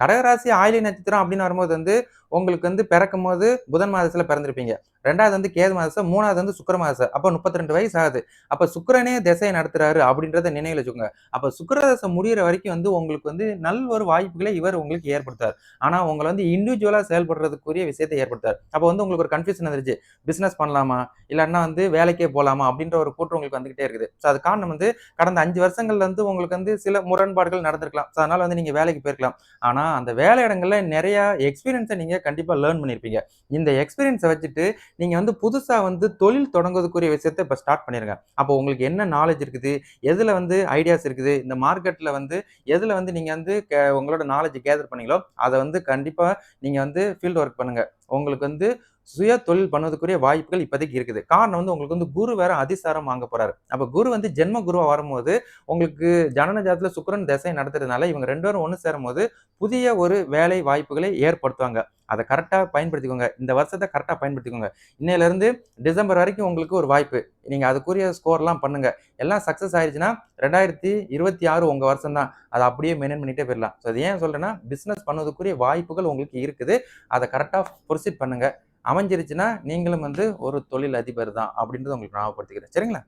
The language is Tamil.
கடகராசி ஆயில்ய நட்சத்திரம் அப்படின்னு வரும்போது உங்களுக்கு பிறக்கும்போது புதன் மாதத்துல பிறந்திருப்பீங்க. 2வது கேது மாசம், 3வது சுக்கிர மாசம். அப்ப 32 வயசு ஆகுது. அப்ப சுக்கிரனே திசைய நடத்துறாரு அப்படின்றத நினைவுல வச்சுக்கோங்க. அப்ப சுக்கிர தசை முடியிற வரைக்கும் உங்களுக்கு நல் ஒரு வாய்ப்புகளை இவர் உங்களுக்கு ஏற்படுத்துறார். ஆனா உங்கள இண்டிவிஜுவலா செயல்படுறதுக்குரிய விஷயத்த ஏற்படுத்துறார். அப்ப உங்களுக்கு ஒரு கன்ஃப்யூஷன் வந்துருச்சு. பிசினஸ் பண்ணலாமா? இல்லாட்டினா வேலைக்கே போலாமா? அப்படின்ற ஒரு கூற்று உங்களுக்கு வந்துகிட்டே இருக்குது. சோ அது காரணம் கடந்த 5 வருஷங்கள்ல உங்களுக்கு சில முரண்பாடுகள் நடந்திருக்கலாம். சோ அதனால நீங்க வேலைக்கு போயிருக்கலாம். ஆனா அந்த வேலை இடங்கள்ல நெறைய எக்ஸ்பீரியன்ஸ நீங்க கண்டிப்பா லேர்ன் பண்ணியிருப்பீங்க. இந்த எக்ஸ்பீரியன்ஸ வச்சுட்டு நீங்க புதுசா தொழில் தொடங்குவதற்குரிய விஷயத்த இப்ப ஸ்டார்ட் பண்ணிருங்க. அப்போ உங்களுக்கு என்ன நாலேட்ஜ் இருக்குது? எதுல ஐடியாஸ் இருக்குது? இந்த மார்க்கெட்ல எதுல நீங்க உங்களோட நாலேட்ஜ் கேதர் பண்ணீங்களோ, அத கண்டிப்பா நீங்க ஃபீல்ட் ஒர்க் பண்ணுங்க. உங்களுக்கு சுய தொழில் பண்ணுவதற்குரிய வாய்ப்புகள் இப்போதைக்கு இருக்குது. காரணம் உங்களுக்கு குரு வேற அதிசாரம் வாங்க போறாரு. அப்ப குரு ஜென்ம குருவா வரும்போது, உங்களுக்கு ஜனன ஜாதகத்துல சுக்கிரன் திசை நடத்துறதுனால, இவங்க 2 பேரும் ஒண்ணு சேரும்போது, புதிய ஒரு வேலை வாய்ப்புகளை ஏற்படுத்துவாங்க. அத கரெக்ட்டா பயன்படுத்திக்கோங்க. இந்த வருஷத்த கரெக்ட்டா பயன்படுத்திக்கோங்க. இன்னையிலிருந்து டிசம்பர் வரைக்கும் உங்களுக்கு ஒரு வாய்ப்பு. நீங்க அதுக்குரிய ஸ்கோர்லாம் பண்ணுங்க. எல்லாம் சக்சஸ் ஆயிருச்சுன்னா, 2026 உங்க வருஷம் தான். அத அப்படியே மெயின்டெயின் பண்ணிட்டே போயிரலாம். சோ அது ஏன் சொல்றேன்னா, பிசினஸ் பண்ணுவதற்குரிய வாய்ப்புகள் உங்களுக்கு இருக்குது. அத கரெக்ட்டா புரோசீட் பண்ணுங்க. அமைஞ்சிருச்சுன்னா, நீங்களும் ஒரு தொழில் அதிபர் தான் அப்படின்றத உங்களுக்கு ஞாபகப்படுத்திக்கிறேன். சரிங்களா?